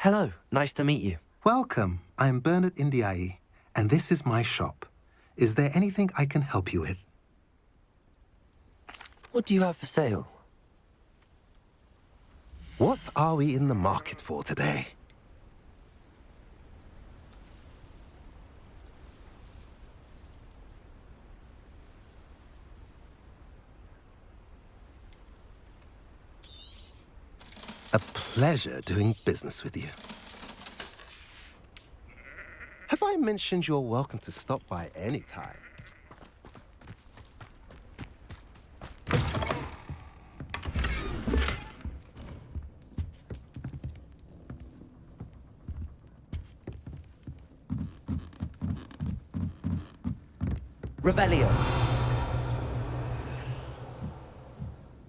Hello, nice to meet you. Welcome. I'm Bernard Indiaye, and this is my shop. Is there anything I can help you with? What do you have for sale? What are we in the market for today? A pleasure doing business with you. Have I mentioned you're welcome to stop by any time? Revelio.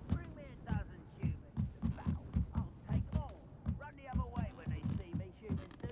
Bring me a dozen humans to battle. I'll take them all. Run the other way when they see me, humans do.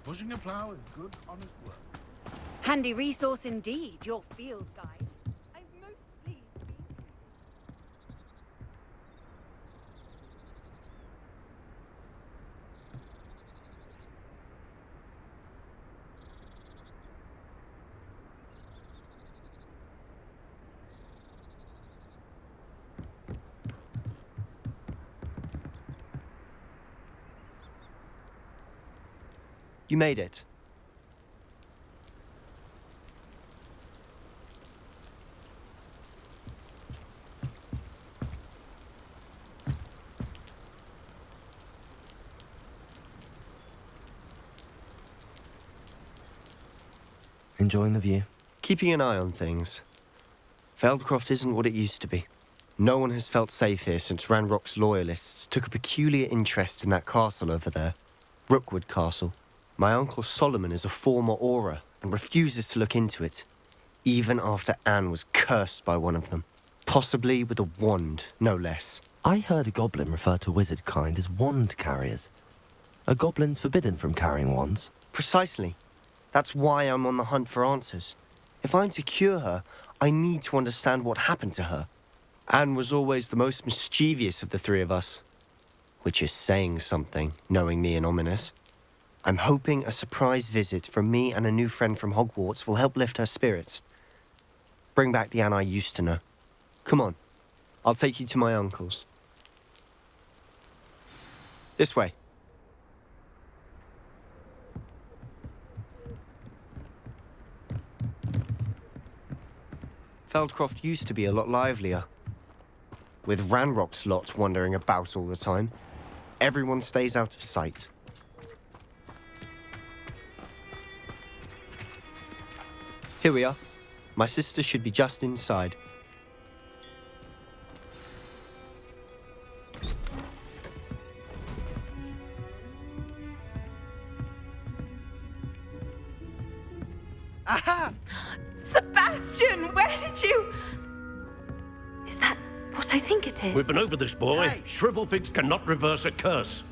Pushing a plough is good, honest work. Handy resource indeed, your field guide. I'm most pleased to be intrigued. You made it. Enjoying the view? Keeping an eye on things. Feldcroft isn't what it used to be. No one has felt safe here since Ranrock's loyalists took a peculiar interest in that castle over there. Rookwood Castle. My uncle Solomon is a former Auror and refuses to look into it, even after Anne was cursed by one of them. Possibly with a wand, no less. I heard a goblin refer to wizard kind as wand carriers. Are goblins forbidden from carrying wands? Precisely. That's why I'm on the hunt for answers. If I'm to cure her, I need to understand what happened to her. Anne was always the most mischievous of the three of us. Which is saying something, knowing me and Ominous. I'm hoping a surprise visit from me and a new friend from Hogwarts will help lift her spirits. Bring back the Anne I used to know. Come on, I'll take you to my uncle's. This way. Feldcroft used to be a lot livelier. With Ranrock's lot wandering about all the time, everyone stays out of sight. Here we are. My sister should be just inside. Aha! Sebastian, where did you... Is that what what I think it is. We've been over this, boy. Shrivelfigs cannot reverse a curse.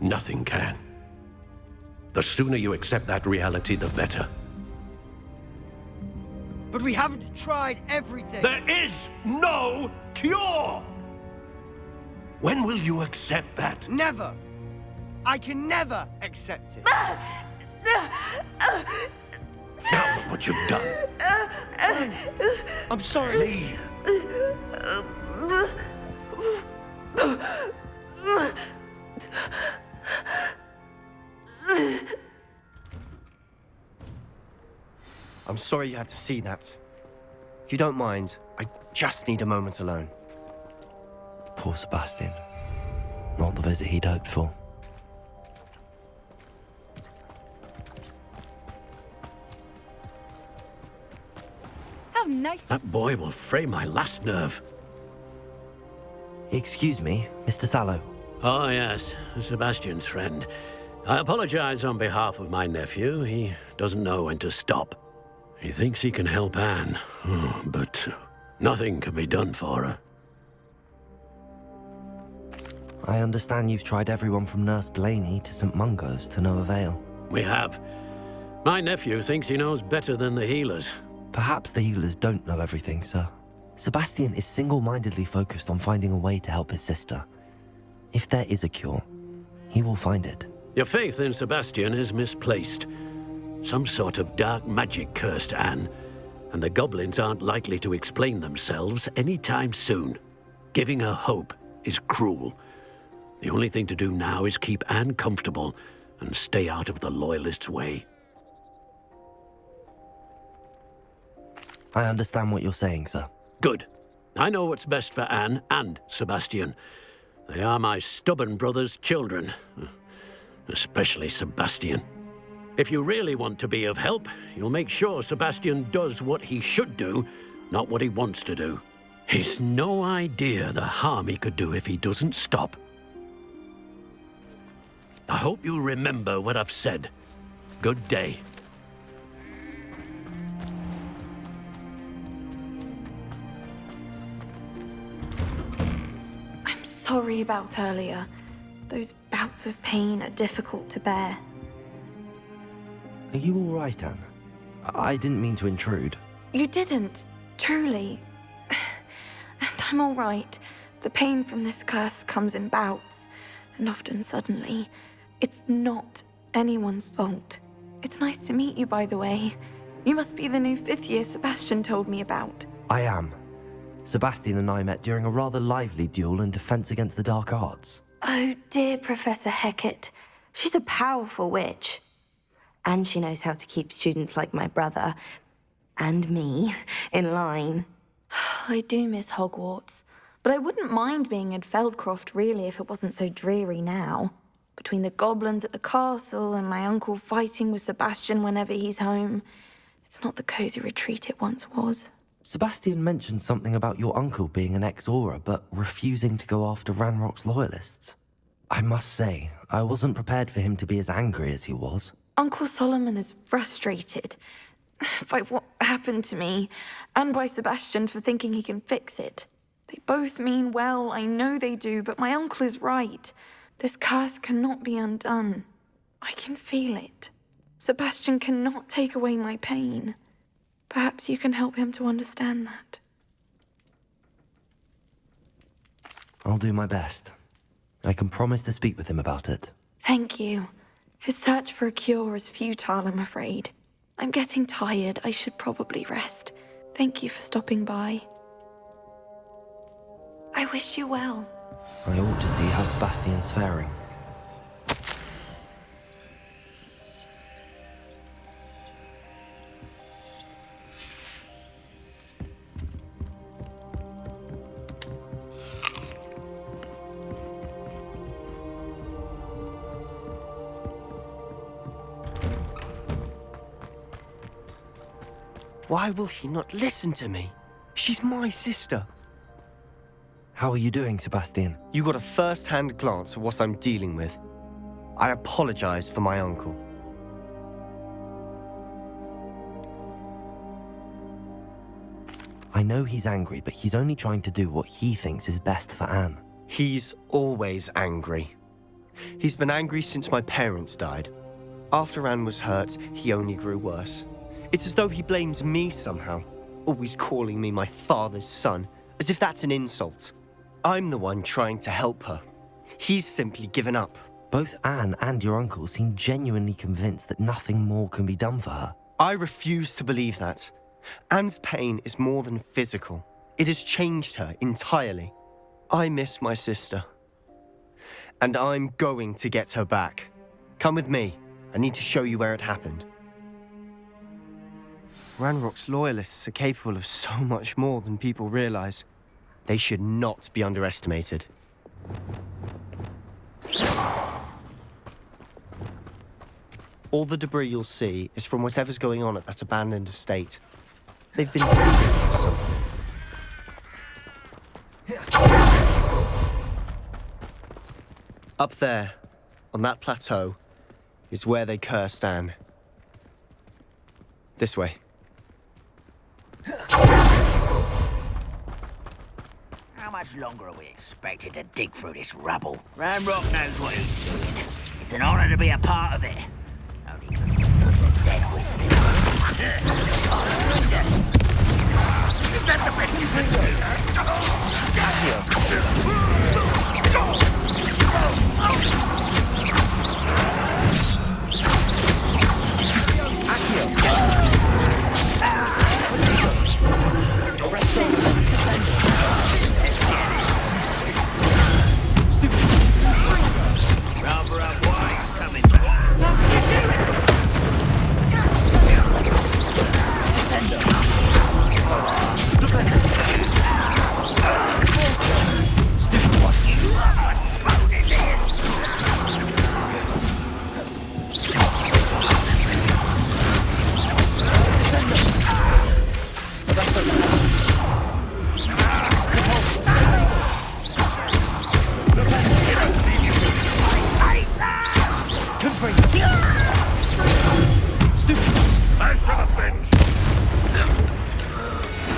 Nothing can. The sooner you accept that reality, the better. But we haven't tried everything. There is no cure! When will you accept that? Never. I can never accept it. Now look what you've done. I'm sorry. Leave. I'm sorry you had to see that. If you don't mind, I just need a moment alone. Poor Sebastian. Not the visit he'd hoped for. How nice. That boy will fray my last nerve. Excuse me, Mr. Sallow. Oh, yes, Sebastian's friend. I apologize on behalf of my nephew. He doesn't know when to stop. He thinks he can help Anne, but nothing can be done for her. I understand you've tried everyone from Nurse Blaney to St. Mungo's to no avail. We have. My nephew thinks he knows better than the healers. Perhaps the healers don't know everything, sir. Sebastian is single-mindedly focused on finding a way to help his sister. If there is a cure, he will find it. Your faith in Sebastian is misplaced. Some sort of dark magic cursed Anne, and the goblins aren't likely to explain themselves anytime soon. Giving her hope is cruel. The only thing to do now is keep Anne comfortable and stay out of the Loyalists' way. I understand what you're saying, sir. Good. I know what's best for Anne and Sebastian. They are my stubborn brother's children. Especially Sebastian. If you really want to be of help, you'll make sure Sebastian does what he should do, not what he wants to do. He's no idea the harm he could do if he doesn't stop. I hope you remember what I've said. Good day. I'm sorry about earlier. Those bouts of pain are difficult to bear. Are you all right, Anne? I didn't mean to intrude. You didn't, truly. And I'm all right. The pain from this curse comes in bouts, and often suddenly. It's not anyone's fault. It's nice to meet you, by the way. You must be the new 5th year Sebastian told me about. I am. Sebastian and I met during a rather lively duel in defense against the dark arts. Oh, dear Professor Hecat. She's a powerful witch. And she knows how to keep students like my brother, and me, in line. I do miss Hogwarts, but I wouldn't mind being in Feldcroft, really, if it wasn't so dreary now. Between the goblins at the castle and my uncle fighting with Sebastian whenever he's home, it's not the cosy retreat it once was. Sebastian mentioned something about your uncle being an ex-Auror, but refusing to go after Ranrock's loyalists. I must say, I wasn't prepared for him to be as angry as he was. Uncle Solomon is frustrated by what happened to me, and by Sebastian for thinking he can fix it. They both mean well, I know they do, but my uncle is right. This curse cannot be undone. I can feel it. Sebastian cannot take away my pain. Perhaps you can help him to understand that. I'll do my best. I can promise to speak with him about it. Thank you. His search for a cure is futile, I'm afraid. I'm getting tired. I should probably rest. Thank you for stopping by. I wish you well. I ought to see how Sebastian's faring. Why will he not listen to me? She's my sister. How are you doing, Sebastian? You got a first-hand glance at what I'm dealing with. I apologize for my uncle. I know he's angry, but he's only trying to do what he thinks is best for Anne. He's always angry. He's been angry since my parents died. After Anne was hurt, he only grew worse. It's as though he blames me somehow, always calling me my father's son, as if that's an insult. I'm the one trying to help her. He's simply given up. Both Anne and your uncle seem genuinely convinced that nothing more can be done for her. I refuse to believe that. Anne's pain is more than physical. It has changed her entirely. I miss my sister. And I'm going to get her back. Come with me. I need to show you where it happened. Ranrock's loyalists are capable of so much more than people realize. They should not be underestimated. All the debris you'll see is from whatever's going on at that abandoned estate. They've been doing something. Up there, on that plateau, is where they cursed Anne. This way. How much longer are we expected to dig through this rubble? Ranrock knows what he's doing. It's an honor to be a part of it. Only because he's a dead wizard. Is that the best you can Rather have wise coming back.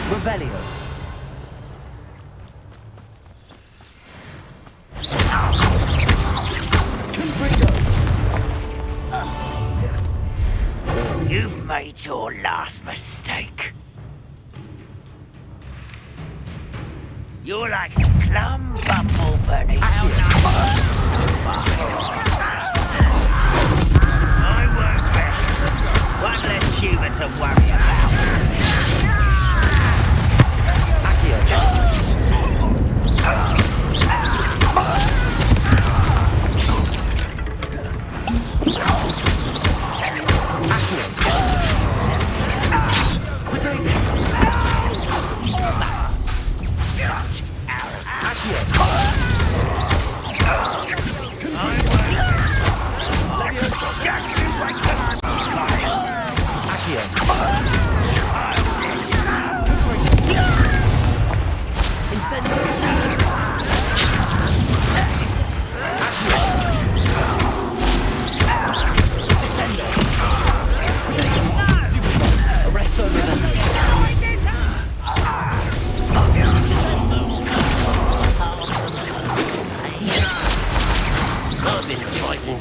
Revelio. You've made your last mistake. You're like a glum bumble bunny. I work best. One less human to worry about.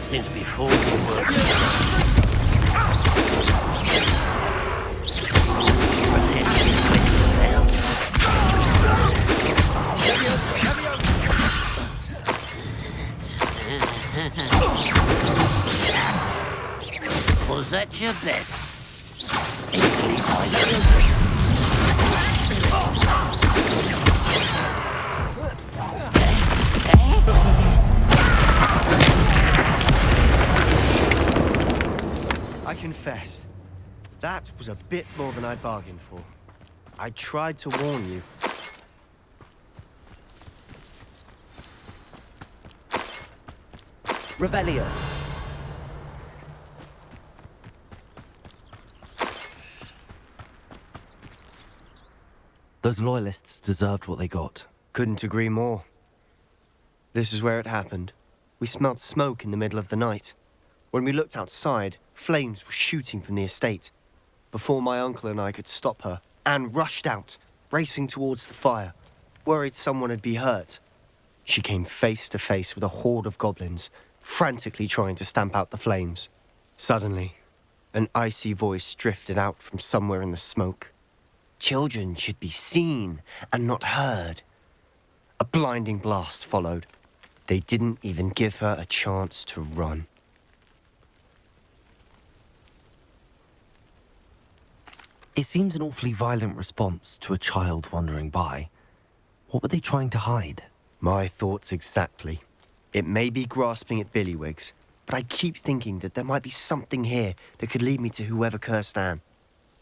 Since before you were. Was that your best? I confess, that was a bit more than I bargained for. I tried to warn you. Revelio. Those loyalists deserved what they got. Couldn't agree more. This is where it happened. We smelled smoke in the middle of the night. When we looked outside, flames were shooting from the estate. Before my uncle and I could stop her, Anne rushed out, racing towards the fire, worried someone had been hurt. She came face to face with a horde of goblins, frantically trying to stamp out the flames. Suddenly, an icy voice drifted out from somewhere in the smoke. Children should be seen and not heard. A blinding blast followed. They didn't even give her a chance to run. It seems an awfully violent response to a child wandering by. What were they trying to hide? My thoughts exactly. It may be grasping at Billywigs, but I keep thinking that there might be something here that could lead me to whoever cursed Anne.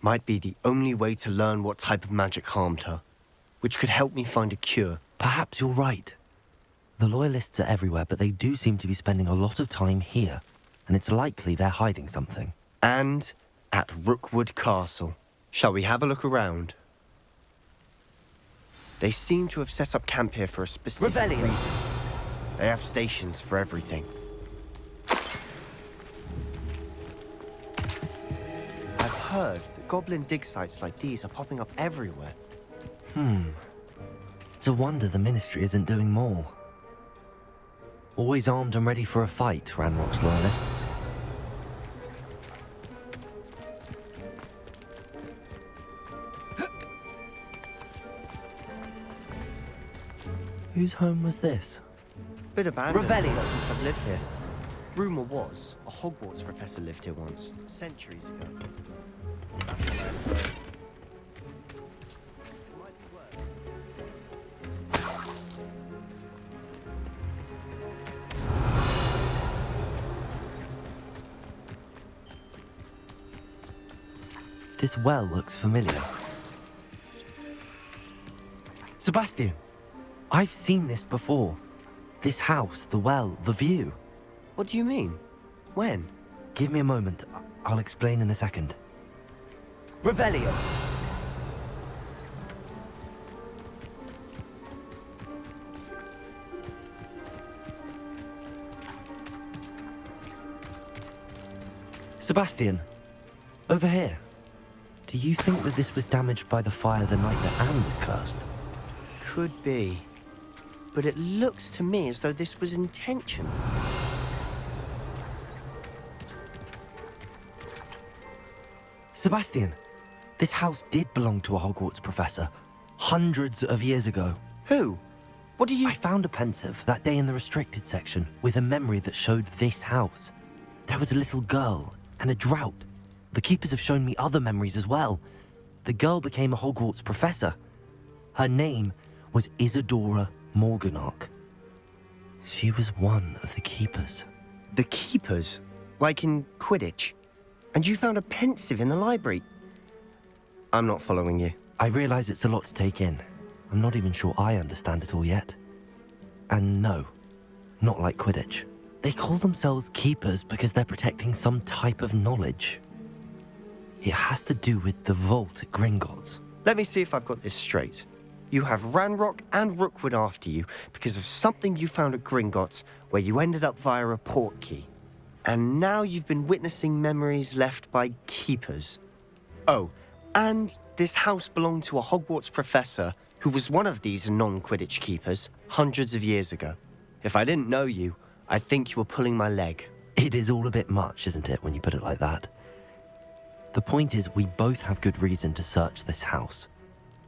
Might be the only way to learn what type of magic harmed her, which could help me find a cure. Perhaps you're right. The Loyalists are everywhere, but they do seem to be spending a lot of time here, and it's likely they're hiding something. And at Rookwood Castle. Shall we have a look around? They seem to have set up camp here for a specific reason. They have stations for everything. I've heard that goblin dig sites like these are popping up everywhere. It's a wonder the Ministry isn't doing more. Always armed and ready for a fight, Ranrock's Loyalists. Whose home was this? Bit abandoned since I've lived here. Rumour was, a Hogwarts professor lived here once, centuries ago. This well looks familiar. Sebastian! I've seen this before. This house, the well, the view. What do you mean? When? Give me a moment. I'll explain in a second. Revelio! Sebastian, over here. Do you think that this was damaged by the fire the night that Anne was cursed? Could be. But it looks to me as though this was intentional. Sebastian, this house did belong to a Hogwarts professor, hundreds of years ago. Who? What do you... I found a pensive that day in the restricted section with a memory that showed this house. There was a little girl and a drought. The keepers have shown me other memories as well. The girl became a Hogwarts professor. Her name was Isadora Morganach. She was one of the keepers. The keepers? Like in Quidditch? And you found a pensive in the library? I'm not following you. I realize it's a lot to take in. I'm not even sure I understand it all yet. And no, not like Quidditch. They call themselves keepers because they're protecting some type of knowledge. It has to do with the vault at Gringotts. Let me see if I've got this straight. You have Ranrock and Rookwood after you because of something you found at Gringotts where you ended up via a portkey. And now you've been witnessing memories left by keepers. Oh, and this house belonged to a Hogwarts professor who was one of these non-Quidditch keepers hundreds of years ago. If I didn't know you, I'd think you were pulling my leg. It is all a bit much, isn't it, when you put it like that? The point is, we both have good reason to search this house.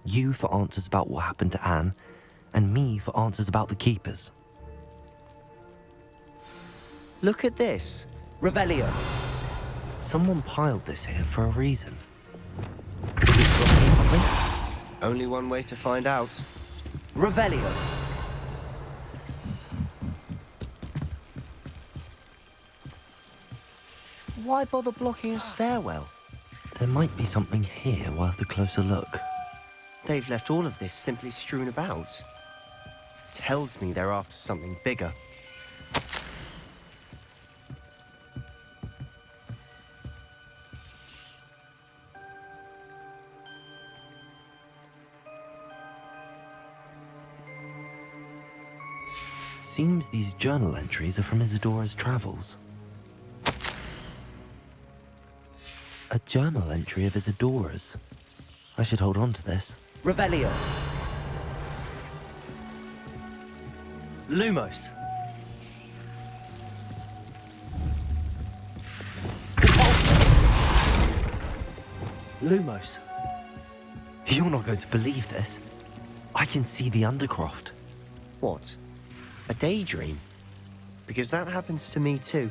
You for answers about what happened to Anne, and me for answers about the keepers. Look at this. Revelio. Someone piled this here for a reason. Is it blocking something? Only one way to find out. Revelio. Why bother blocking a stairwell? There might be something here worth a closer look. They've left all of this simply strewn about. Tells me they're after something bigger. Seems these journal entries are from Isadora's travels. A journal entry of Isadora's. I should hold on to this. Revelio. Lumos. Lumos. You're not going to believe this. I can see the Undercroft. What? A daydream? Because that happens to me too.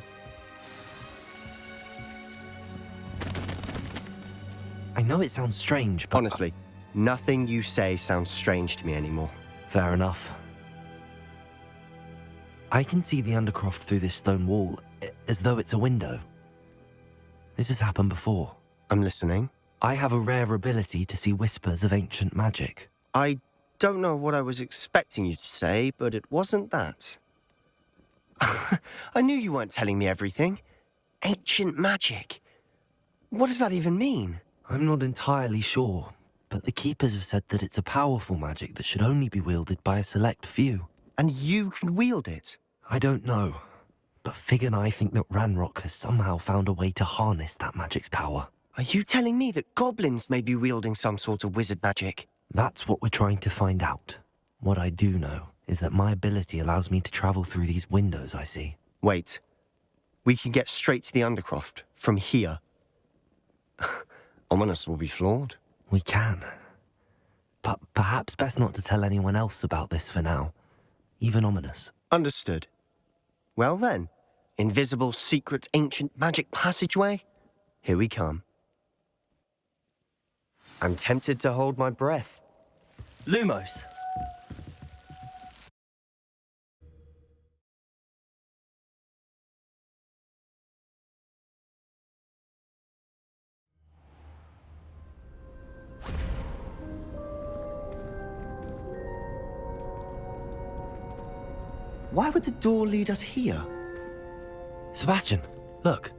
I know it sounds strange, but... Honestly, nothing you say sounds strange to me anymore. Fair enough. I can see the Undercroft through this stone wall, as though it's a window. This has happened before. I'm listening. I have a rare ability to see whispers of ancient magic. I don't know what I was expecting you to say, but it wasn't that. I knew you weren't telling me everything. Ancient magic. What does that even mean? I'm not entirely sure, but the Keepers have said that it's a powerful magic that should only be wielded by a select few. And you can wield it? I don't know, but Fig and I think that Ranrock has somehow found a way to harness that magic's power. Are you telling me that goblins may be wielding some sort of wizard magic? That's what we're trying to find out. What I do know is that my ability allows me to travel through these windows I see. Wait. We can get straight to the Undercroft from here. Ominous will be flawed. We can. But perhaps best not to tell anyone else about this for now. Even Ominous. Understood. Well then, invisible, secret, ancient magic passageway? Here we come. I'm tempted to hold my breath. Lumos! Why would the door lead us here? Sebastian, look.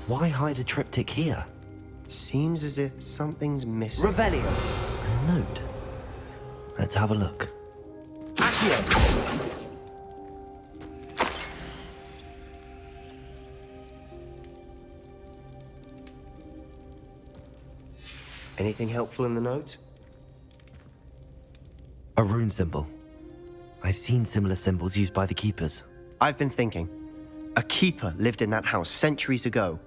Why hide a triptych here? Seems as if something's missing. Revelio. A note. Let's have a look. Accio. Anything helpful in the note? A rune symbol. I've seen similar symbols used by the Keepers. I've been thinking. A keeper lived in that house centuries ago,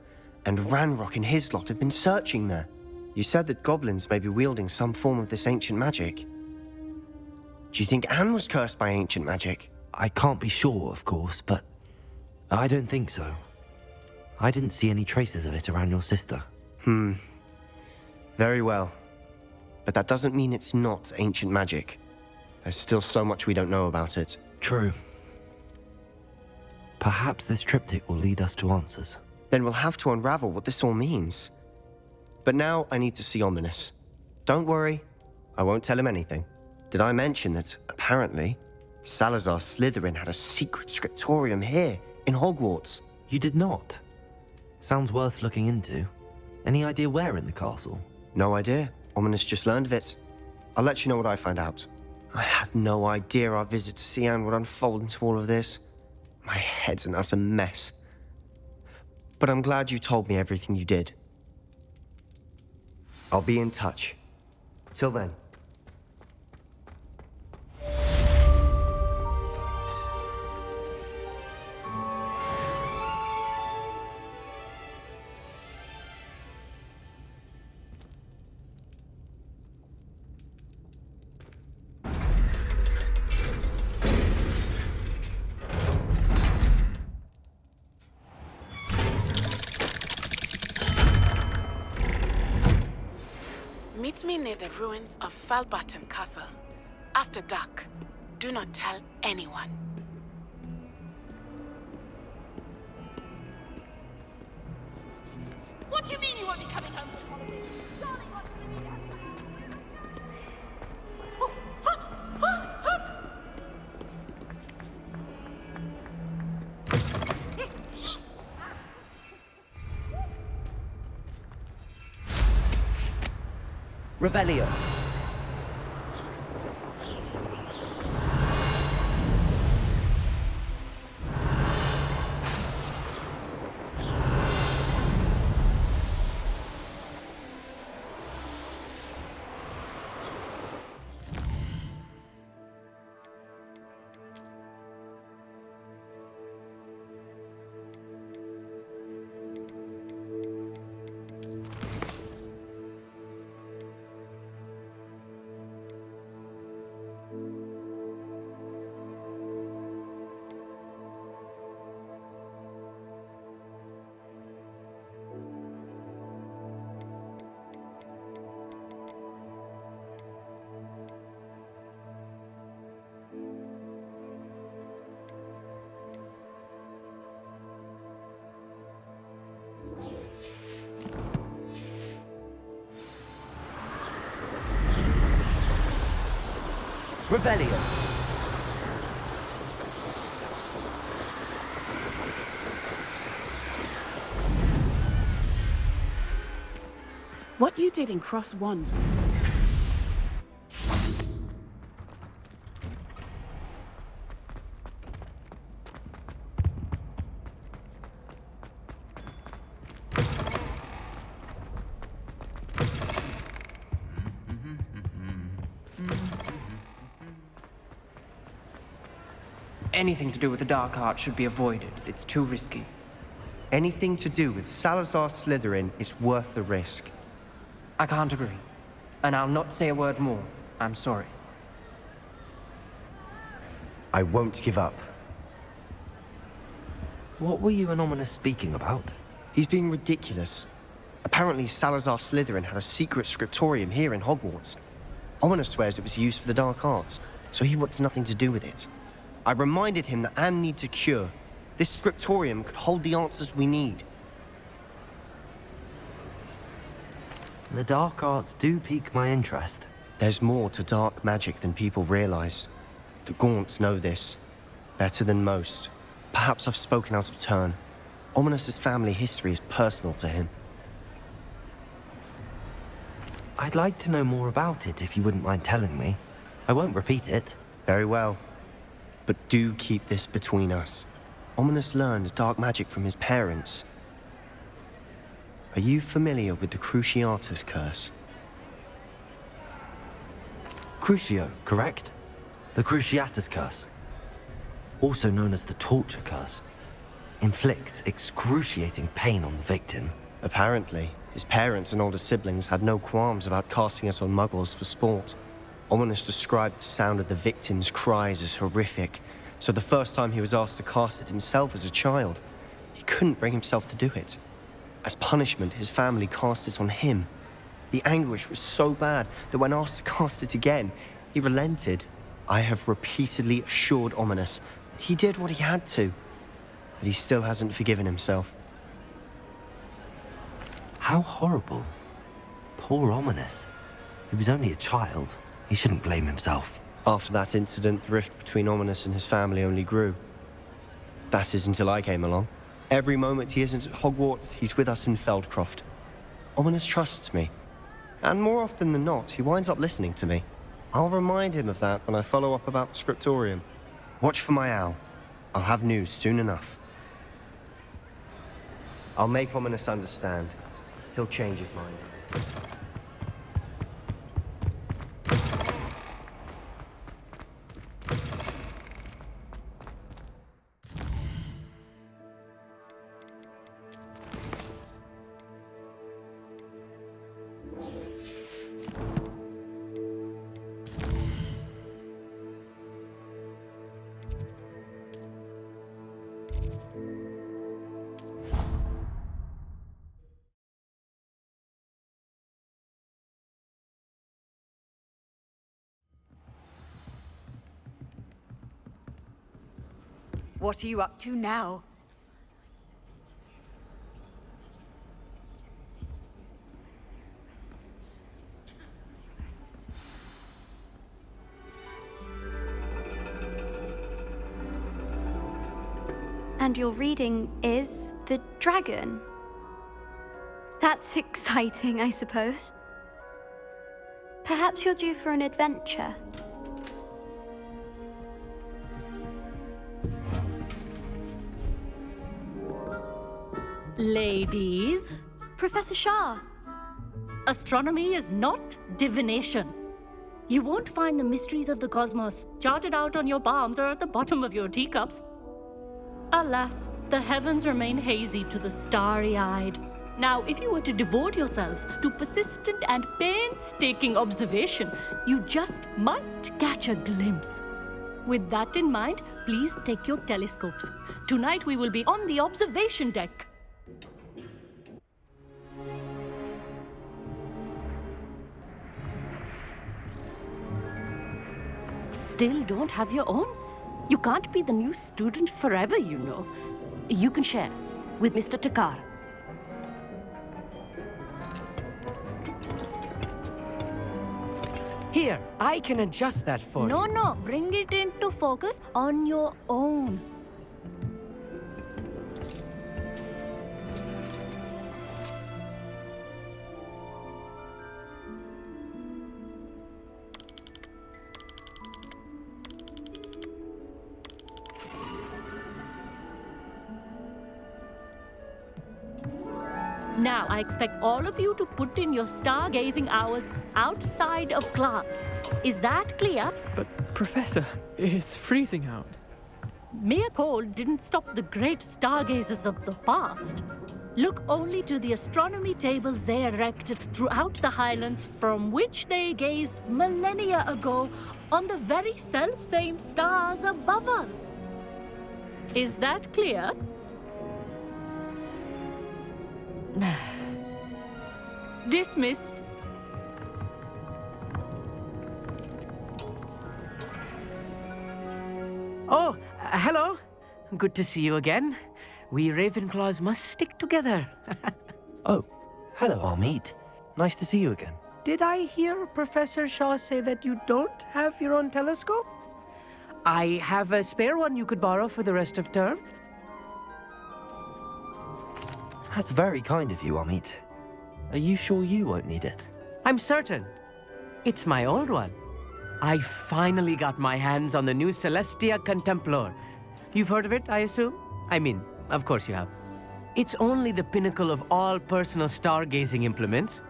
and Ranrock and his lot have been searching there. You said that goblins may be wielding some form of this ancient magic. Do you think Anne was cursed by ancient magic? I can't be sure, of course, but I don't think so. I didn't see any traces of it around your sister. Very well. But that doesn't mean it's not ancient magic. There's still so much we don't know about it. True. Perhaps this triptych will lead us to answers. Then we'll have to unravel what this all means. But now I need to see Ominous. Don't worry, I won't tell him anything. Did I mention that, apparently, Salazar Slytherin had a secret scriptorium here, in Hogwarts? You did not? Sounds worth looking into. Any idea where in the castle? No idea. Ominous just learned of it. I'll let you know what I find out. I had no idea our visit to Cian would unfold into all of this. My head's an utter mess. But I'm glad you told me everything you did. I'll be in touch. Till then. Meet me near the ruins of Falbottom Castle. After dark. Do not tell anyone. What do you mean you won't be coming home this holiday? Darling, what's going on? Revelio. Revelio. What you did in Cross One. Anything to do with the dark art should be avoided. It's too risky. Anything to do with Salazar Slytherin is worth the risk. I can't agree. And I'll not say a word more. I'm sorry. I won't give up. What were you and Ominous speaking about? He's being ridiculous. Apparently Salazar Slytherin had a secret scriptorium here in Hogwarts. Ominous swears it was used for the dark arts, so he wants nothing to do with it. I reminded him that Anne needs a cure. This scriptorium could hold the answers we need. The dark arts do pique my interest. There's more to dark magic than people realize. The Gaunts know this. Better than most. Perhaps I've spoken out of turn. Ominous's family history is personal to him. I'd like to know more about it if you wouldn't mind telling me. I won't repeat it. Very well. But do keep this between us. Ominous learned dark magic from his parents. Are you familiar with the Cruciatus curse? Crucio, correct? The Cruciatus curse. Also known as the torture curse. Inflicts excruciating pain on the victim. Apparently, his parents and older siblings had no qualms about casting it on muggles for sport. Ominous described the sound of the victim's cries as horrific, so the first time he was asked to cast it himself as a child, he couldn't bring himself to do it. As punishment, his family cast it on him. The anguish was so bad that when asked to cast it again, he relented. I have repeatedly assured Ominous that he did what he had to, but he still hasn't forgiven himself. How horrible. Poor Ominous. He was only a child. He shouldn't blame himself. After that incident, the rift between Ominous and his family only grew. That is until I came along. Every moment he isn't at Hogwarts, he's with us in Feldcroft. Ominous trusts me. And more often than not, he winds up listening to me. I'll remind him of that when I follow up about the scriptorium. Watch for my owl. I'll have news soon enough. I'll make Ominous understand. He'll change his mind. What are you up to now? And your reading is The Dragon. That's exciting, I suppose. Perhaps you're due for an adventure. Ladies, Professor Shah. astronomy is not divination. You won't find the mysteries of the cosmos charted out on your palms or at the bottom of your teacups. Alas, the heavens remain hazy to the starry-eyed. Now, if you were to devote yourselves to persistent and painstaking observation, you just might catch a glimpse. With that in mind, please take your telescopes. Tonight we will be on the observation deck. Still don't have your own? You can't be the new student forever, you know. You can share with Mr. Takar. Here, I can adjust that for you. No, bring it into focus on your own. Now, I expect all of you to put in your stargazing hours outside of class. Is that clear? But, Professor, it's freezing out. Mere cold didn't stop the great stargazers of the past. Look only to the astronomy tables they erected throughout the highlands from which they gazed millennia ago on the very self-same stars above us. Is that clear? Dismissed. Oh, hello. Good to see you again. We Ravenclaws must stick together. Oh, hello, Amit. Nice to see you again. Did I hear Professor Shaw say that you don't have your own telescope? I have a spare one you could borrow for the rest of term. That's very kind of you, Amit. Are you sure you won't need it? I'm certain. It's my old one. I finally got my hands on the new Celestia Contemplor. You've heard of it, I assume? I mean, of course you have. It's only the pinnacle of all personal stargazing implements.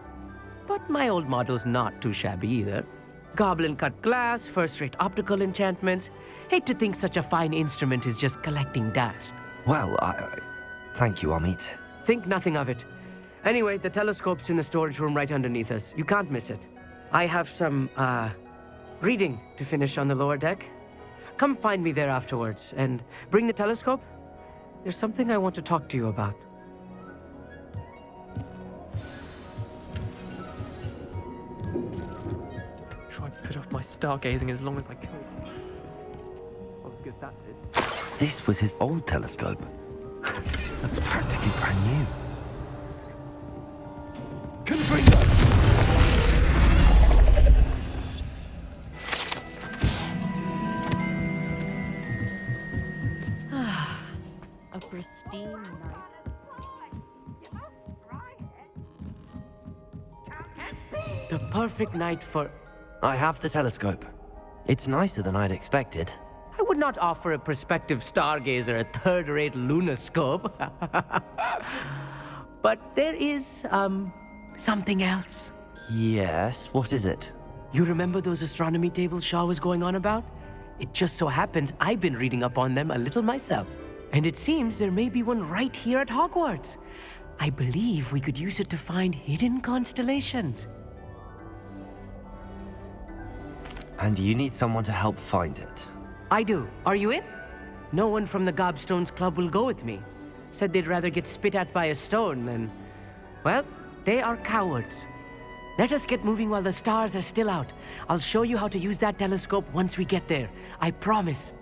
But my old model's not too shabby either. Goblin-cut glass, first-rate optical enchantments. Hate to think such a fine instrument is just collecting dust. Well, thank you, Amit. Think nothing of it. Anyway, the telescope's in the storage room right underneath us. You can't miss it. I have some, reading to finish on the lower deck. Come find me there afterwards, and bring the telescope. There's something I want to talk to you about. Trying to put off my stargazing as long as I could. Oh, good that is. This was his old telescope. Looks practically brand new. Confringo! A pristine night. The perfect night for... I have the telescope. It's nicer than I'd expected. I would not offer a prospective stargazer a third-rate lunoscope. But there is, something else. Yes, what is it? You remember those astronomy tables Shaw was going on about? It just so happens I've been reading up on them a little myself. And it seems there may be one right here at Hogwarts. I believe we could use it to find hidden constellations. And you need someone to help find it. I do. Are you in? No one from the Gobstones Club will go with me. Said they'd rather get spit at by a stone than... Well, they are cowards. Let us get moving while the stars are still out. I'll show you how to use that telescope once we get there. I promise.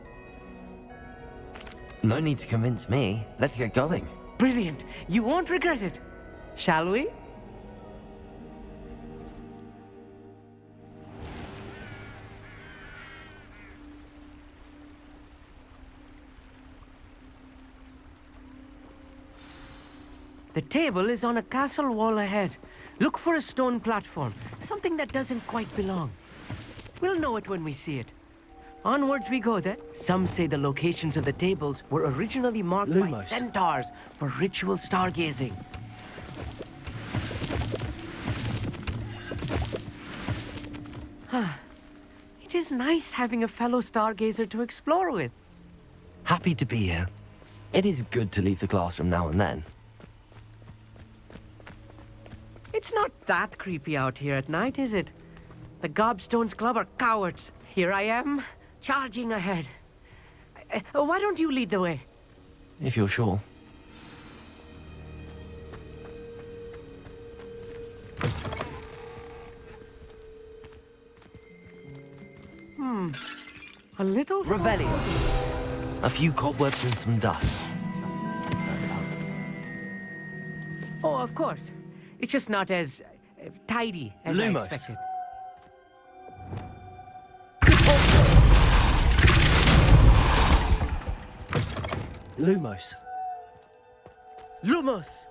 No need to convince me. Let's get going. Brilliant. You won't regret it. Shall we? The table is on a castle wall ahead. Look for a stone platform, something that doesn't quite belong. We'll know it when we see it. Onwards we go then. Some say the locations of the tables were originally marked by Lumos. centaurs for ritual stargazing. It is nice having a fellow stargazer to explore with. Happy to be here. It is good to leave the classroom now and then. It's not that creepy out here at night, is it? The Gobstones Club are cowards. Here I am, charging ahead. Why don't you lead the way? If you're sure. A little... Revelio. A few cobwebs and some dust. Oh, of course. It's just not as tidy as I Lumos. expected. Lumos. Lumos!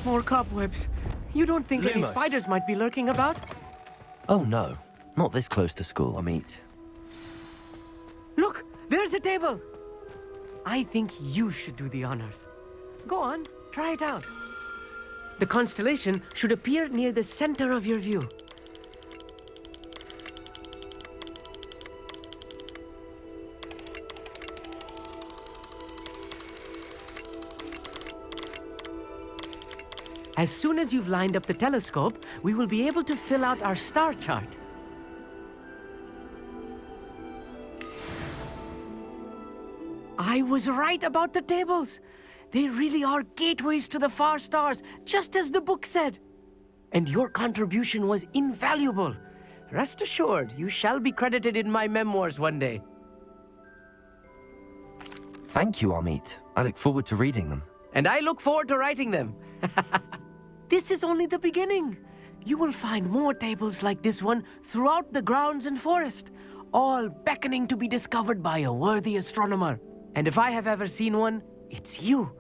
More cobwebs. You don't think any Lumos. spiders might be lurking about? Oh no, not this close to school, Amit. Look, there's a table. I think you should do the honors. Go on, try it out. The constellation should appear near the center of your view. As soon as you've lined up the telescope, we will be able to fill out our star chart. I was right about the tables. They really are gateways to the far stars, just as the book said. And your contribution was invaluable. Rest assured, you shall be credited in my memoirs one day. Thank you, Amit. I look forward to reading them. And I look forward to writing them. This is only the beginning. You will find more tables like this one throughout the grounds and forest, all beckoning to be discovered by a worthy astronomer. And if I have ever seen one, it's you.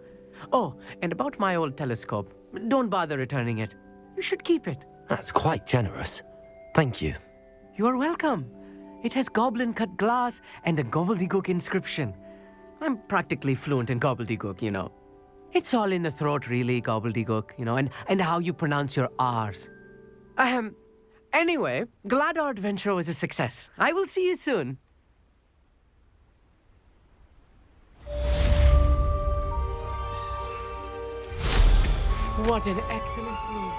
Oh, and about my old telescope, don't bother returning it. You should keep it. That's quite generous. Thank you. You're welcome. It has goblin-cut glass and a gobbledygook inscription. I'm practically fluent in gobbledygook, you know. It's all in the throat, really, gobbledygook, you know, and how you pronounce your R's. Anyway, glad our adventure was a success. I will see you soon. What an excellent move.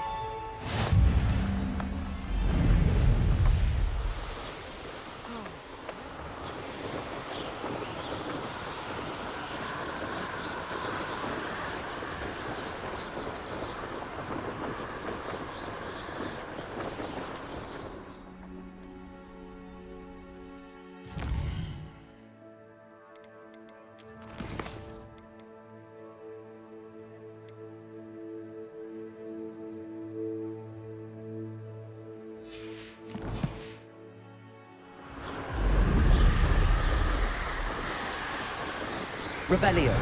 Revelio.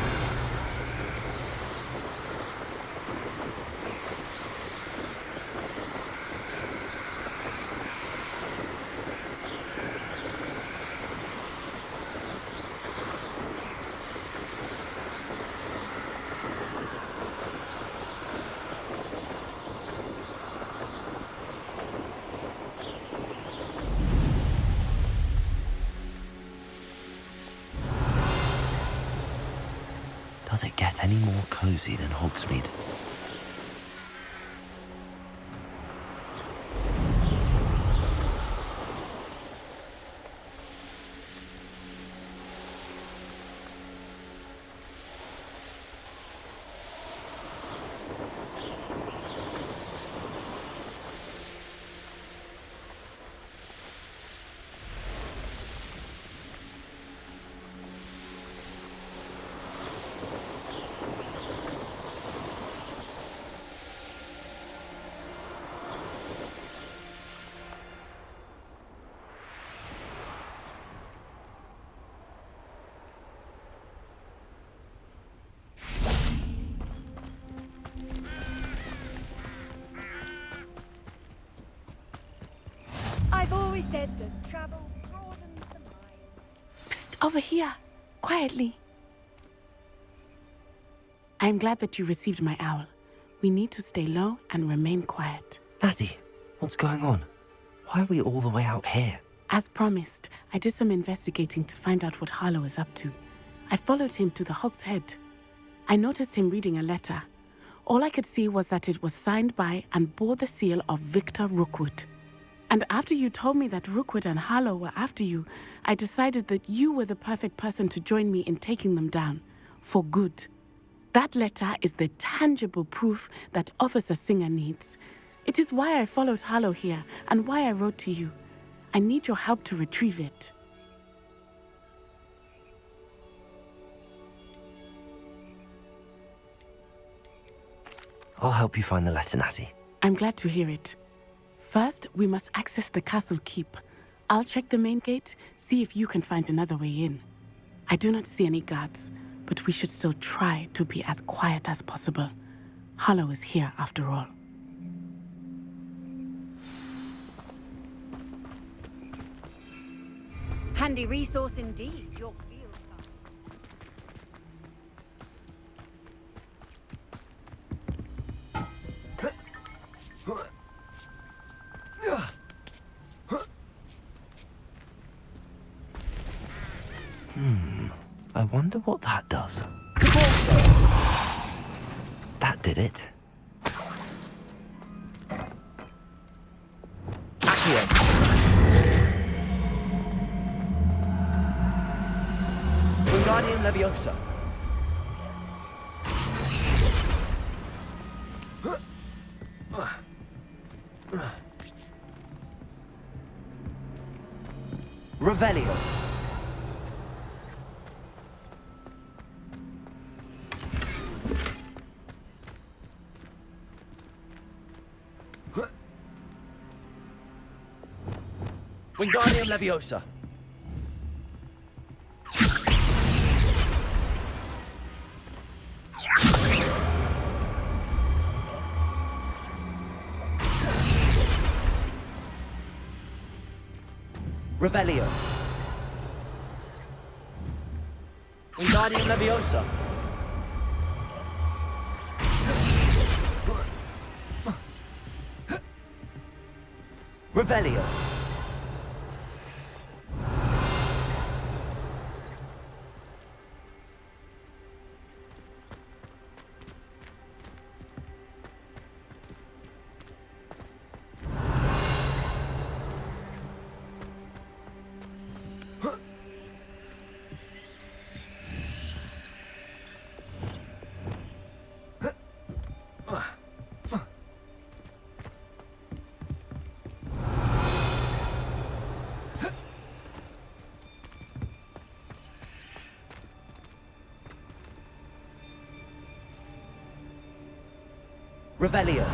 Does it get any more cozy than Hogsmeade? They said that travel broadens the mind. Psst, over here. Quietly. I'm glad that you received my owl. We need to stay low and remain quiet. Natty, what's going on? Why are we all the way out here? As promised, I did some investigating to find out what Harlow is up to. I followed him to the Hog's Head. I noticed him reading a letter. All I could see was that it was signed by and bore the seal of Victor Rookwood. And after you told me that Rookwood and Harlow were after you, I decided that you were the perfect person to join me in taking them down. For good. That letter is the tangible proof that Officer Singer needs. It is why I followed Harlow here and why I wrote to you. I need your help to retrieve it. I'll help you find the letter, Natty. I'm glad to hear it. First, we must access the castle keep. I'll check the main gate, see if you can find another way in. I do not see any guards, but we should still try to be as quiet as possible. Harlow is here after all. Handy resource indeed, your field I wonder what that does. That did it. Wingardium Leviosa. Revelio. Wingardium Leviosa. Revelio. Wingardium Leviosa. Revelio. Revelio.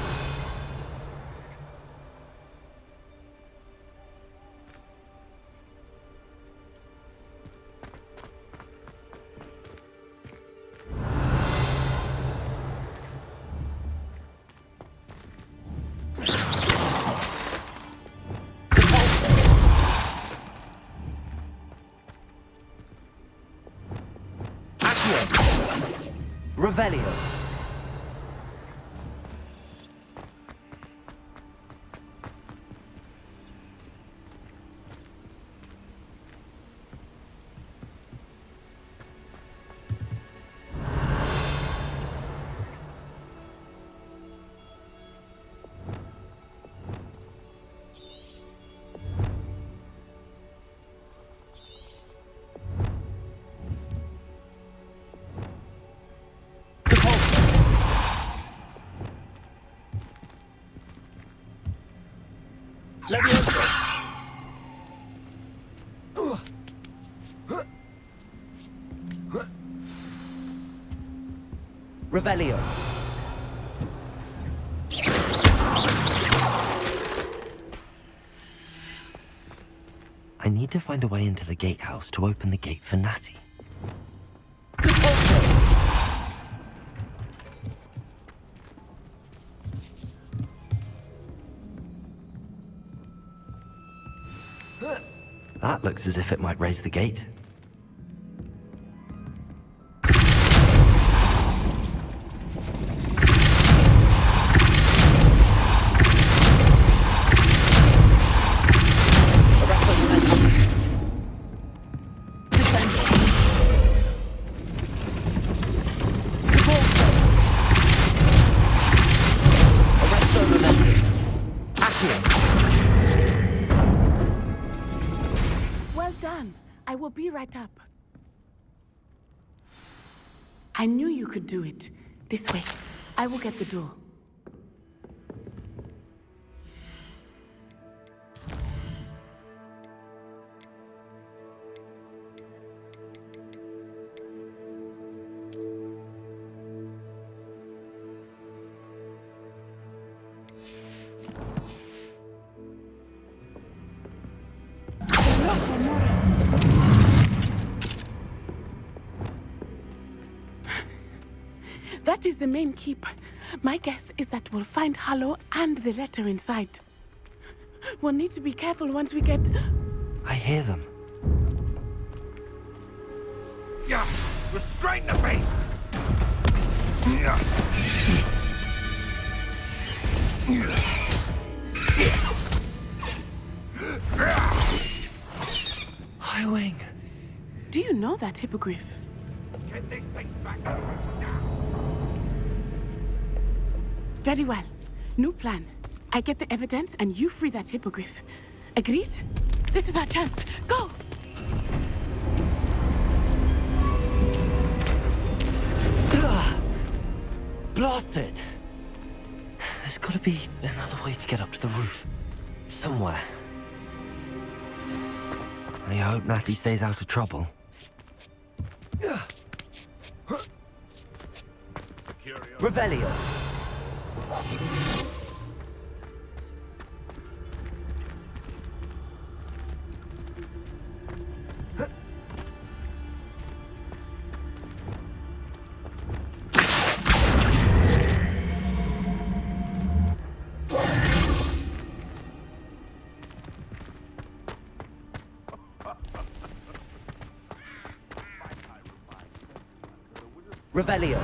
Revelio. Leviosa. Revelio. I need to find a way into the gatehouse to open the gate for Natty. looks as if it might raise the gate. Well done. I will be right up. I knew you could do it. This way. I will get the door. That is the main keep. My guess is that we'll find Hollow and the letter inside. We'll need to be careful once we get... I hear them. Yeah, restrain the beast! Highwing! Do you know that hippogriff? Get this thing back to you now! Very well. New plan. I get the evidence and you free that hippogriff. Agreed? This is our chance. Go! Blasted! There's gotta be another way to get up to the roof. Somewhere. I hope Natty stays out of trouble. Revelio! Revelio.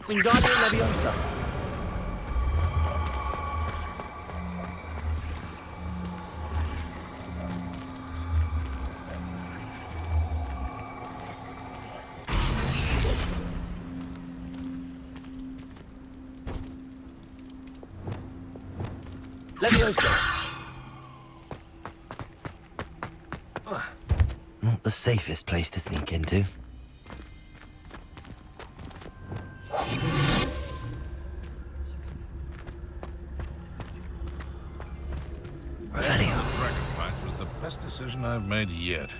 Wingardium Leviosa. Leviosa. Not the safest place to sneak into. Dragonflight was the best decision I've made yet.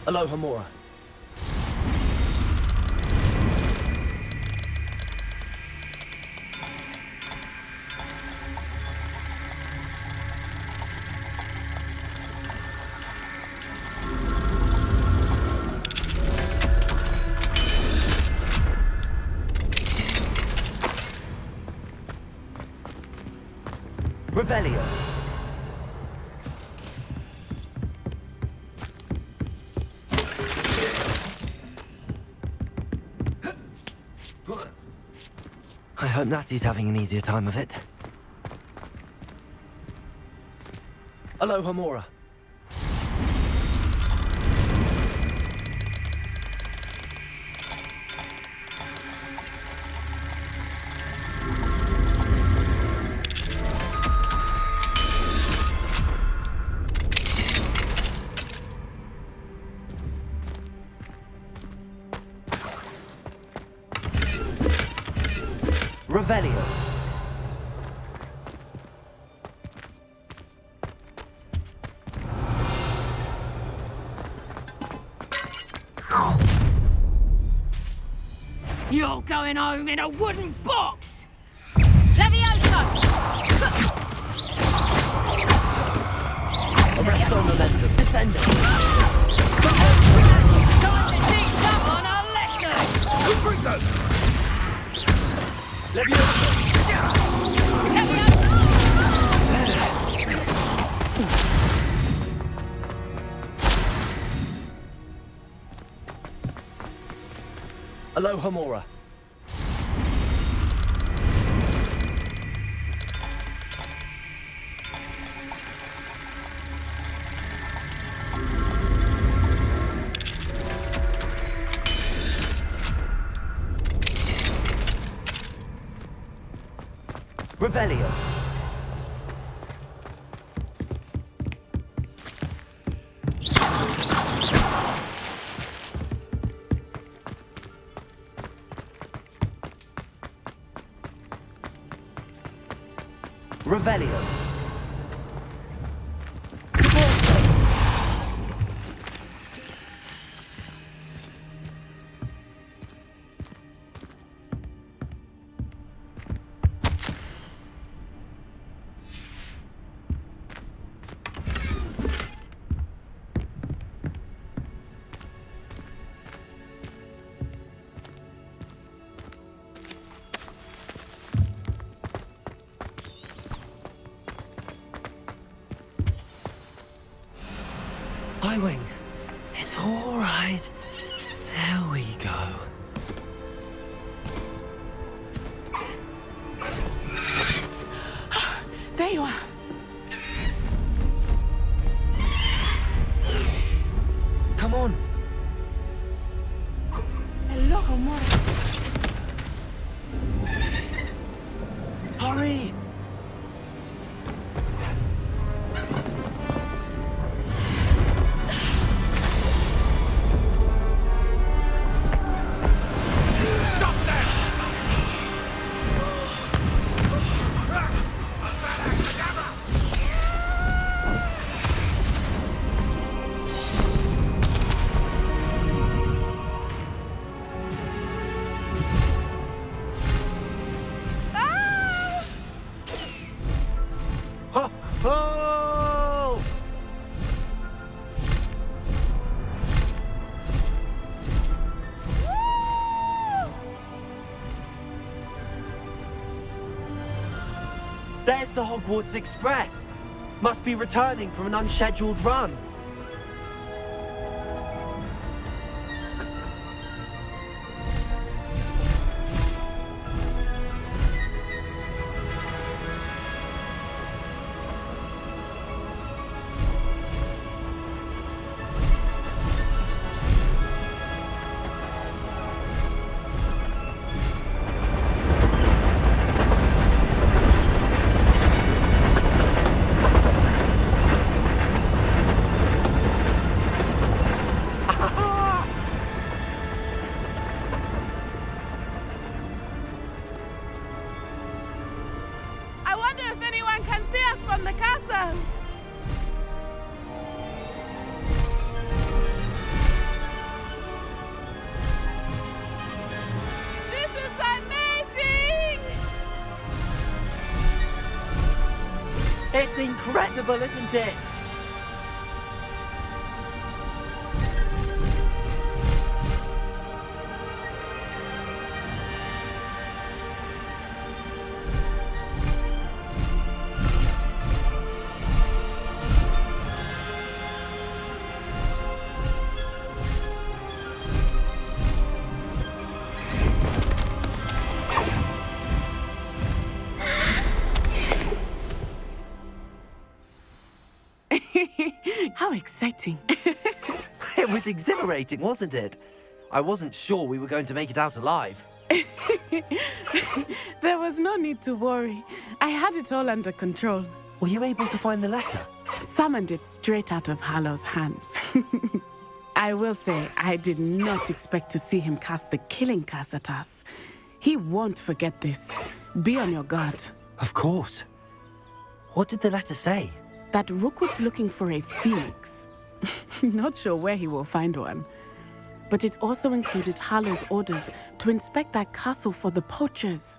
Alohomora. Revelio. I hope Natty's having an easier time of it. Alohomora. Revelio. You're going home in a wooden box! Levioso! Arresto momentum. Descending. Time to teach someone a lesson! Who brings that? Levioso. Alohomora. Revelio. Revelio. Highwing. It's all right. There we go. There you are. Come on. Alohomora. Hurry. Oh! There's the Hogwarts Express. Must be returning from an unscheduled run. I wonder if anyone can see us from the castle. This is amazing! It's incredible, isn't it? exciting. It was exhilarating, wasn't it? I wasn't sure we were going to make it out alive. There was no need to worry. I had it all under control. Were you able to find the letter? Summoned it straight out of Harlow's hands. I will say, I did not expect to see him cast the killing curse at us. He won't forget this. Be on your guard. Of course. What did the letter say? That Rookwood's looking for a phoenix. Not sure where he will find one. But it also included Harlow's orders to inspect that castle for the poachers.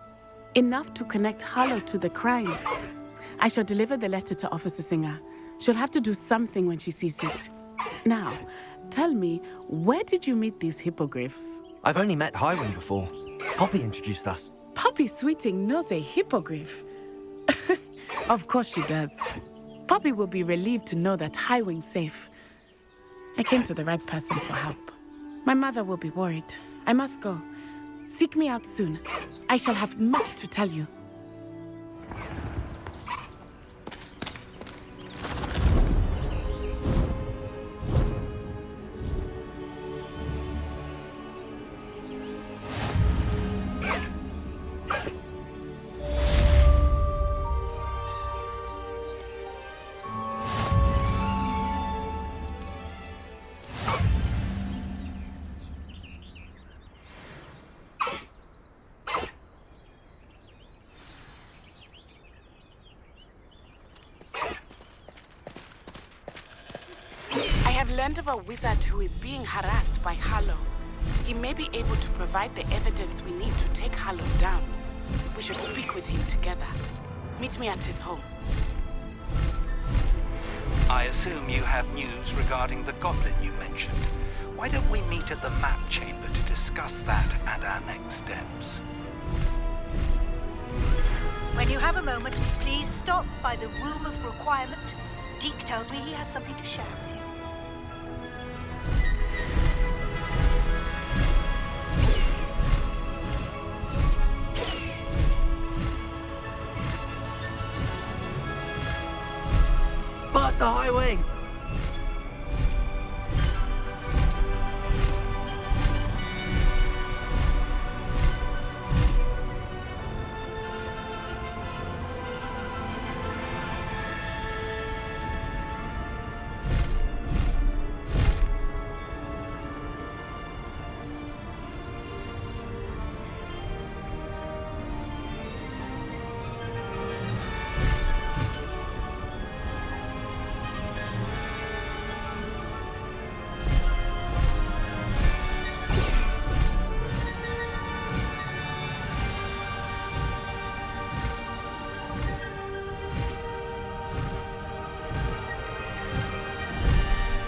Enough to connect Harlow to the crimes. I shall deliver the letter to Officer Singer. She'll have to do something when she sees it. Now, tell me, where did you meet these hippogriffs? I've only met Highwing before. Poppy introduced us. Poppy Sweeting knows a hippogriff. Of course she does. Poppy will be relieved to know that Highwing's safe. I came to the right person for help. My mother will be worried. I must go. Seek me out soon. I shall have much to tell you. I have learned of a wizard who is being harassed by Harlow. He may be able to provide the evidence we need to take Harlow down. We should speak with him together. Meet me at his home. I assume you have news regarding the goblin you mentioned. Why don't we meet at the map chamber to discuss that and our next steps? When you have a moment, please stop by the Room of Requirement. Deke tells me he has something to share with you. Faster, Highwing!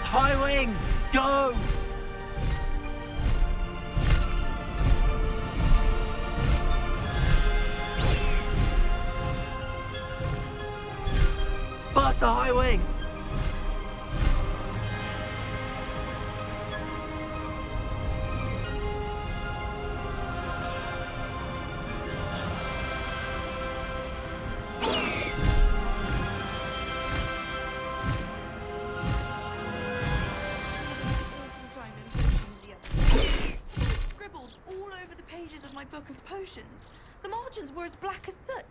Highwing, go! Faster, Highwing! Scribbled all over the pages of my book of potions. The margins were as black as soot.